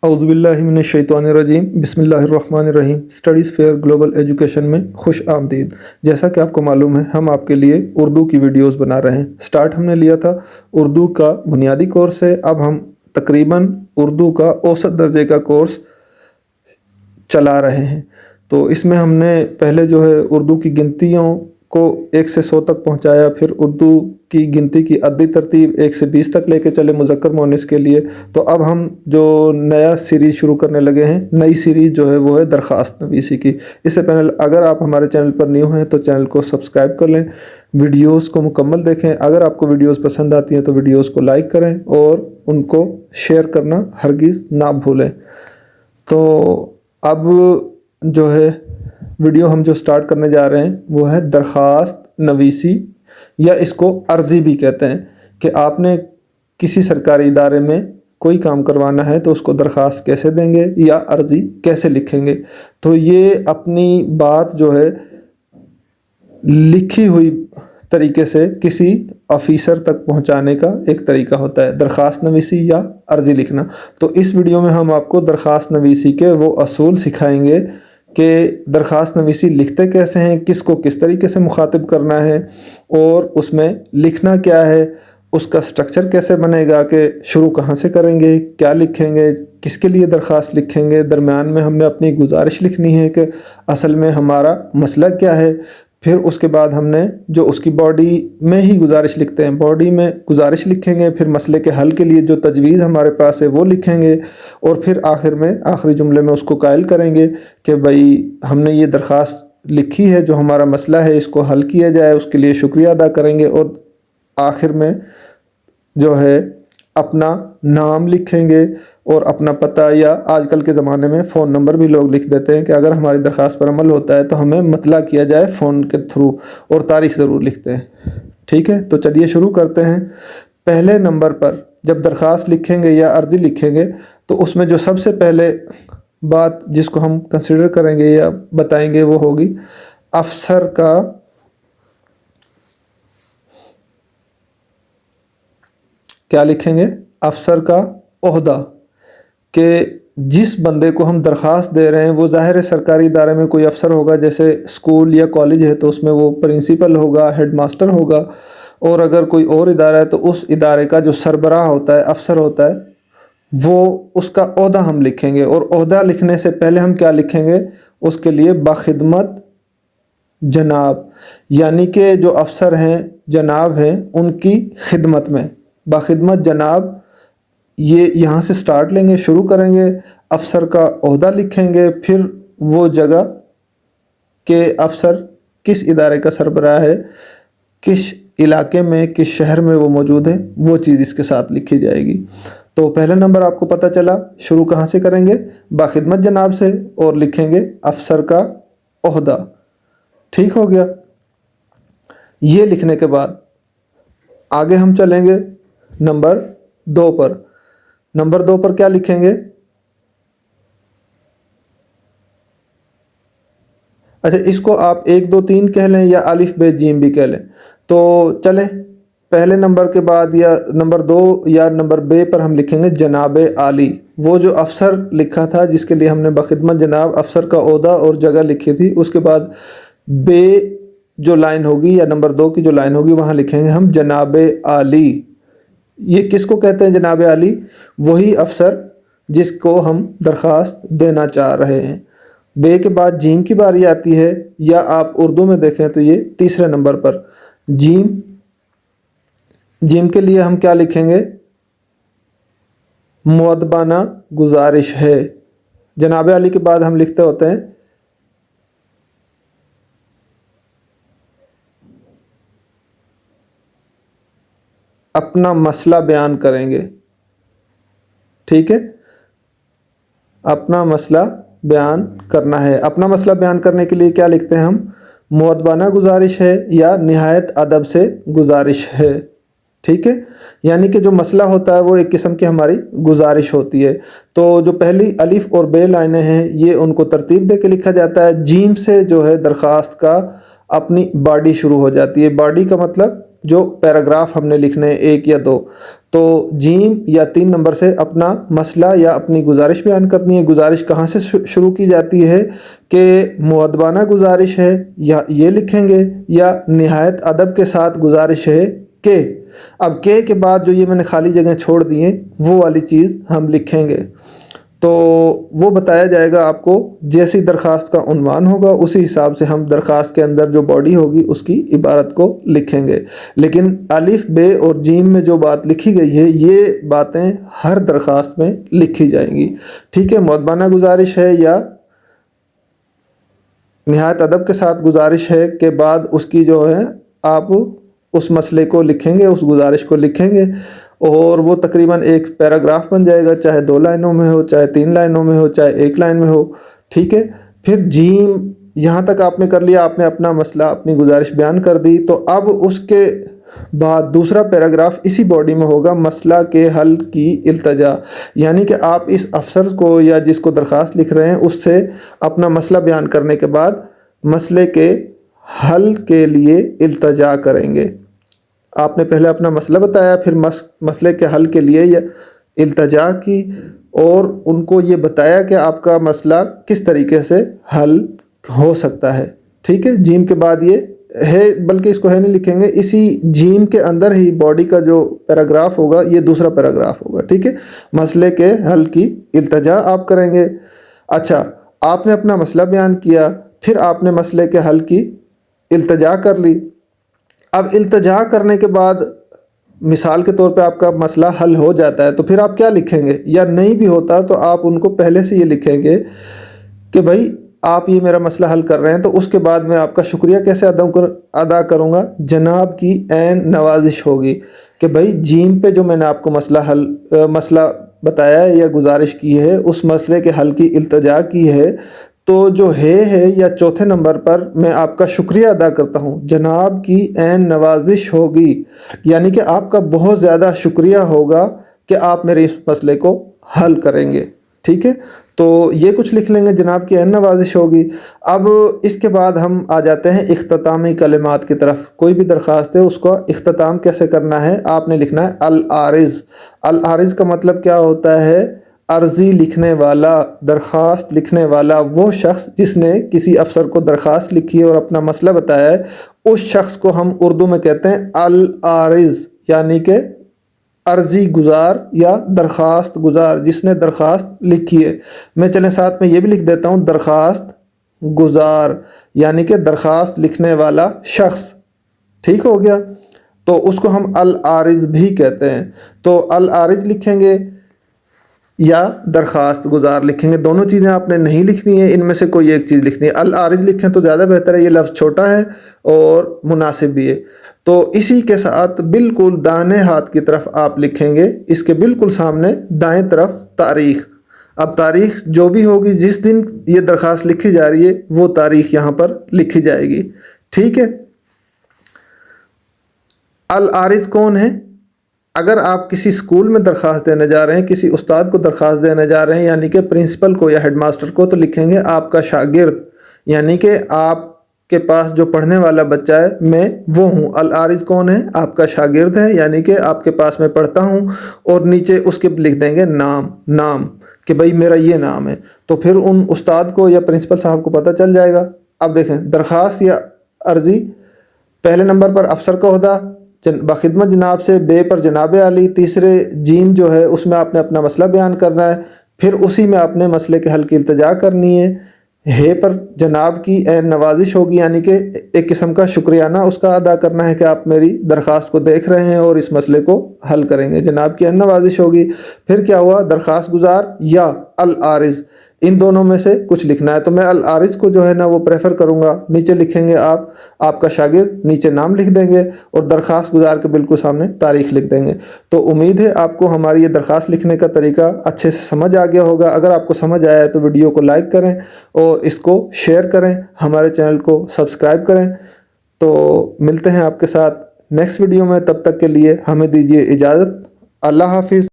اعوذ باللہ من الشیطان الرجیم، بسم اللہ الرحمن الرحیم۔ اسٹڈیز فیئر گلوبل ایجوکیشن میں خوش آمدید۔ جیسا کہ آپ کو معلوم ہے، ہم آپ کے لیے اردو کی ویڈیوز بنا رہے ہیں۔ سٹارٹ ہم نے لیا تھا اردو کا بنیادی کورس ہے، اب ہم تقریباً اردو کا اوسط درجے کا کورس چلا رہے ہیں۔ تو اس میں ہم نے پہلے جو ہے اردو کی گنتیوں کو 1 سے 100 تک پہنچایا، پھر اردو کی گنتی کی عددی ترتیب 1 سے 20 تک لے کے چلے مذکر مؤنث کے لیے۔ تو اب ہم جو نیا سیریز شروع کرنے لگے ہیں، نئی سیریز جو ہے وہ ہے درخواست نویسی کی۔ اس سے پہلے اگر آپ ہمارے چینل پر نیو ہیں تو چینل کو سبسکرائب کر لیں، ویڈیوز کو مکمل دیکھیں۔ اگر آپ کو ویڈیوز پسند آتی ہیں تو ویڈیوز کو لائک کریں اور ان کو شیئر کرنا ہرگز نہ بھولیں۔ تو اب جو ہے ویڈیو ہم جو سٹارٹ کرنے جا رہے ہیں وہ ہے درخواست نویسی، یا اس کو عرضی بھی کہتے ہیں، کہ آپ نے کسی سرکاری ادارے میں کوئی کام کروانا ہے تو اس کو درخواست کیسے دیں گے یا عرضی کیسے لکھیں گے۔ تو یہ اپنی بات جو ہے لکھی ہوئی طریقے سے کسی آفیسر تک پہنچانے کا ایک طریقہ ہوتا ہے، درخواست نویسی یا عرضی لکھنا۔ تو اس ویڈیو میں ہم آپ کو درخواست نویسی کے وہ اصول سکھائیں گے کہ درخواست نویسی لکھتے کیسے ہیں، کس کو کس طریقے سے مخاطب کرنا ہے، اور اس میں لکھنا کیا ہے، اس کا سٹرکچر کیسے بنے گا، کہ شروع کہاں سے کریں گے، کیا لکھیں گے، کس کے لیے درخواست لکھیں گے، درمیان میں ہم نے اپنی گزارش لکھنی ہے کہ اصل میں ہمارا مسئلہ کیا ہے، پھر اس کے بعد ہم نے جو اس کی باڈی میں ہی گزارش لکھتے ہیں، باڈی میں گزارش لکھیں گے، پھر مسئلے کے حل کے لیے جو تجویز ہمارے پاس ہے وہ لکھیں گے، اور پھر آخر میں آخری جملے میں اس کو قائل کریں گے کہ بھائی ہم نے یہ درخواست لکھی ہے، جو ہمارا مسئلہ ہے اس کو حل کیا جائے، اس کے لیے شکریہ ادا کریں گے، اور آخر میں جو ہے اپنا نام لکھیں گے اور اپنا پتہ، یا آج کل کے زمانے میں فون نمبر بھی لوگ لکھ دیتے ہیں کہ اگر ہماری درخواست پر عمل ہوتا ہے تو ہمیں مطلع کیا جائے فون کے تھرو، اور تاریخ ضرور لکھتے ہیں۔ ٹھیک ہے، تو چلیے شروع کرتے ہیں۔ پہلے نمبر پر جب درخواست لکھیں گے یا عرضی لکھیں گے تو اس میں جو سب سے پہلے بات جس کو ہم کنسیڈر کریں گے یا بتائیں گے وہ ہوگی افسر کا کیا لکھیں گے، افسر کا عہدہ، کہ جس بندے کو ہم درخواست دے رہے ہیں وہ ظاہر ہے سرکاری ادارے میں کوئی افسر ہوگا، جیسے اسکول یا کالج ہے تو اس میں وہ پرنسپل ہوگا، ہیڈ ماسٹر ہوگا، اور اگر کوئی اور ادارہ ہے تو اس ادارے کا جو سربراہ ہوتا ہے، افسر ہوتا ہے، وہ اس کا عہدہ ہم لکھیں گے۔ اور عہدہ لکھنے سے پہلے ہم کیا لکھیں گے، اس کے لیے باخدمت جناب، یعنی کہ جو افسر ہیں جناب ہیں ان کی خدمت میں، باخدمت جناب، یہ یہاں سے سٹارٹ لیں گے، شروع کریں گے، افسر کا عہدہ لکھیں گے، پھر وہ جگہ کہ افسر کس ادارے کا سربراہ ہے، کس علاقے میں، کس شہر میں وہ موجود ہے، وہ چیز اس کے ساتھ لکھی جائے گی۔ تو پہلا نمبر آپ کو پتہ چلا، شروع کہاں سے کریں گے، باخدمت جناب سے، اور لکھیں گے افسر کا عہدہ۔ ٹھیک ہو گیا۔ یہ لکھنے کے بعد آگے ہم چلیں گے نمبر 2 پر۔ نمبر 2 پر کیا لکھیں گے، اچھا اس کو آپ 1 2 3 کہہ لیں یا الف ب ج بھی کہہ لیں، تو چلیں پہلے نمبر کے بعد یا نمبر 2 یا نمبر ب پر ہم لکھیں گے جناب عالی۔ وہ جو افسر لکھا تھا جس کے لیے ہم نے باخدمت جناب، افسر کا عہدہ اور جگہ لکھی تھی، اس کے بعد ب جو لائن ہوگی یا نمبر 2 کی جو لائن ہوگی وہاں لکھیں گے ہم جناب عالی۔ یہ کس کو کہتے ہیں جناب عالی، وہی افسر جس کو ہم درخواست دینا چاہ رہے ہیں۔ بے کے بعد جیم کی باری آتی ہے، یا آپ اردو میں دیکھیں تو یہ تیسرے نمبر پر جیم۔ جیم کے لیے ہم کیا لکھیں گے، مؤدبانہ گزارش ہے۔ جناب عالی کے بعد ہم لکھتے ہوتے ہیں اپنا مسئلہ بیان کریں گے۔ ٹھیک ہے، اپنا مسئلہ بیان کرنا ہے۔ اپنا مسئلہ بیان کرنے کے لیے کیا لکھتے ہیں ہم، مؤدبانہ گزارش ہے یا نہایت ادب سے گزارش ہے۔ ٹھیک ہے، یعنی کہ جو مسئلہ ہوتا ہے وہ ایک قسم کی ہماری گزارش ہوتی ہے۔ تو جو پہلی الف اور ب لائنیں ہیں یہ ان کو ترتیب دے کے لکھا جاتا ہے۔ جیم سے جو ہے درخواست کا اپنی باڈی شروع ہو جاتی ہے۔ باڈی کا مطلب جو پیراگراف ہم نے لکھنے ہیں 1 یا 2، تو جیم یا 3 نمبر سے اپنا مسئلہ یا اپنی گزارش بیان کرنی ہے۔ گزارش کہاں سے شروع کی جاتی ہے کہ مؤدبانہ گزارش ہے یا یہ لکھیں گے، یا نہایت ادب کے ساتھ گزارش ہے کہ، اب کے بعد جو یہ میں نے خالی جگہ چھوڑ دی ہیں وہ والی چیز ہم لکھیں گے۔ تو وہ بتایا جائے گا آپ کو، جیسی درخواست کا عنوان ہوگا اسی حساب سے ہم درخواست کے اندر جو باڈی ہوگی اس کی عبارت کو لکھیں گے۔ لیکن الف ب اور جیم میں جو بات لکھی گئی ہے یہ باتیں ہر درخواست میں لکھی جائیں گی، ٹھیک ہے۔ مؤدبانہ گزارش ہے یا نہایت ادب کے ساتھ گزارش ہے کے بعد اس کی جو ہے آپ اس مسئلے کو لکھیں گے، اس گزارش کو لکھیں گے، اور وہ تقریباً ایک پیراگراف بن جائے گا، چاہے 2 لائنوں میں ہو، چاہے 3 لائنوں میں ہو، چاہے 1 لائن میں ہو، ٹھیک ہے۔ پھر جیم یہاں تک آپ نے کر لیا، آپ نے اپنا مسئلہ اپنی گزارش بیان کر دی، تو اب اس کے بعد دوسرا پیراگراف اسی باڈی میں ہوگا، مسئلہ کے حل کی التجا، یعنی کہ آپ اس افسر کو یا جس کو درخواست لکھ رہے ہیں اس سے اپنا مسئلہ بیان کرنے کے بعد مسئلے کے حل کے لیے التجا کریں گے۔ آپ نے پہلے اپنا مسئلہ بتایا، پھر مسئلے کے حل کے لیے التجا کی، اور ان کو یہ بتایا کہ آپ کا مسئلہ کس طریقے سے حل ہو سکتا ہے، ٹھیک ہے۔ جیم کے بعد یہ ہے، بلکہ اس کو ہے نہیں لکھیں گے، اسی جیم کے اندر ہی باڈی کا جو پیراگراف ہوگا یہ دوسرا پیراگراف ہوگا، ٹھیک ہے۔ مسئلے کے حل کی التجا آپ کریں گے۔ اچھا، آپ نے اپنا مسئلہ بیان کیا، پھر آپ نے مسئلے کے حل کی التجا کر لی۔ اب التجا کرنے کے بعد مثال کے طور پہ آپ کا مسئلہ حل ہو جاتا ہے، تو پھر آپ کیا لکھیں گے، یا نہیں بھی ہوتا تو آپ ان کو پہلے سے یہ لکھیں گے کہ بھائی آپ یہ میرا مسئلہ حل کر رہے ہیں، تو اس کے بعد میں آپ کا شکریہ کیسے ادا کروں گا، جناب کی عین نوازش ہوگی کہ بھائی جیم پہ جو میں نے آپ کو مسئلہ بتایا ہے یا گزارش کی ہے، اس مسئلے کے حل کی التجا کی ہے، تو جو ہے یا چوتھے نمبر پر میں آپ کا شکریہ ادا کرتا ہوں، جناب کی عین نوازش ہوگی، یعنی کہ آپ کا بہت زیادہ شکریہ ہوگا کہ آپ میرے اس مسئلے کو حل کریں گے، ٹھیک ہے۔ تو یہ کچھ لکھ لیں گے، جناب کی عین نوازش ہوگی۔ اب اس کے بعد ہم آ جاتے ہیں اختتامی کلمات کی طرف۔ کوئی بھی درخواست ہے اس کو اختتام کیسے کرنا ہے، آپ نے لکھنا ہے العارض۔ العارض کا مطلب کیا ہوتا ہے، عرضی لکھنے والا، درخواست لکھنے والا، وہ شخص جس نے کسی افسر کو درخواست لکھی ہے اور اپنا مسئلہ بتایا ہے، اس شخص کو ہم اردو میں کہتے ہیں العارض، یعنی کہ عرضی گزار یا درخواست گزار، جس نے درخواست لکھی ہے۔ میں چلیں ساتھ میں یہ بھی لکھ دیتا ہوں، درخواست گزار یعنی کہ درخواست لکھنے والا شخص، ٹھیک ہو گیا۔ تو اس کو ہم العارض بھی کہتے ہیں۔ تو العارض لکھیں گے یا درخواست گزار لکھیں گے، دونوں چیزیں آپ نے نہیں لکھنی ہے، ان میں سے کوئی ایک چیز لکھنی ہے۔ العارض لکھیں تو زیادہ بہتر ہے، یہ لفظ چھوٹا ہے اور مناسب بھی ہے۔ تو اسی کے ساتھ بالکل دائیں ہاتھ کی طرف آپ لکھیں گے، اس کے بالکل سامنے دائیں طرف تاریخ۔ اب تاریخ جو بھی ہوگی، جس دن یہ درخواست لکھی جا رہی ہے وہ تاریخ یہاں پر لکھی جائے گی، ٹھیک ہے۔ العارض کون ہے؟ اگر آپ کسی اسکول میں درخواست دینے جا رہے ہیں، کسی استاد کو درخواست دینے جا رہے ہیں، یعنی کہ پرنسپل کو یا ہیڈ ماسٹر کو، تو لکھیں گے آپ کا شاگرد، یعنی کہ آپ کے پاس جو پڑھنے والا بچہ ہے میں وہ ہوں۔ العارض کون ہے؟ آپ کا شاگرد ہے، یعنی کہ آپ کے پاس میں پڑھتا ہوں، اور نیچے اس کے لکھ دیں گے نام کہ بھائی میرا یہ نام ہے، تو پھر ان استاد کو یا پرنسپل صاحب کو پتہ چل جائے گا۔ اب دیکھیں، درخواست یا عرضی، پہلے نمبر پر افسر کا عہدہ بخدمت جناب سے، بے پر جناب عالی، تیسرے جیم جو ہے اس میں آپ نے اپنا مسئلہ بیان کرنا ہے، پھر اسی میں آپ نے مسئلے کے حل کی التجا کرنی ہے۔ ہے پر جناب کی عین نوازش ہوگی، یعنی کہ ایک قسم کا شکریانہ اس کا ادا کرنا ہے کہ آپ میری درخواست کو دیکھ رہے ہیں اور اس مسئلے کو حل کریں گے، جناب کی عین نوازش ہوگی۔ پھر کیا ہوا، درخواست گزار یا العارض، ان دونوں میں سے کچھ لکھنا ہے، تو میں العارض کو جو ہے نا وہ پریفر کروں گا۔ نیچے لکھیں گے آپ کا شاگرد، نیچے نام لکھ دیں گے، اور درخواست گزار کے بالکل سامنے تاریخ لکھ دیں گے۔ تو امید ہے آپ کو ہماری یہ درخواست لکھنے کا طریقہ اچھے سے سمجھ آ گیا ہوگا۔ اگر آپ کو سمجھ آیا ہے تو ویڈیو کو لائک کریں اور اس کو شیئر کریں، ہمارے چینل کو سبسکرائب کریں۔ تو ملتے ہیں آپ کے ساتھ نیکسٹ ویڈیو میں، تب تک کے لیے ہمیں دیجیے اجازت، اللہ حافظ۔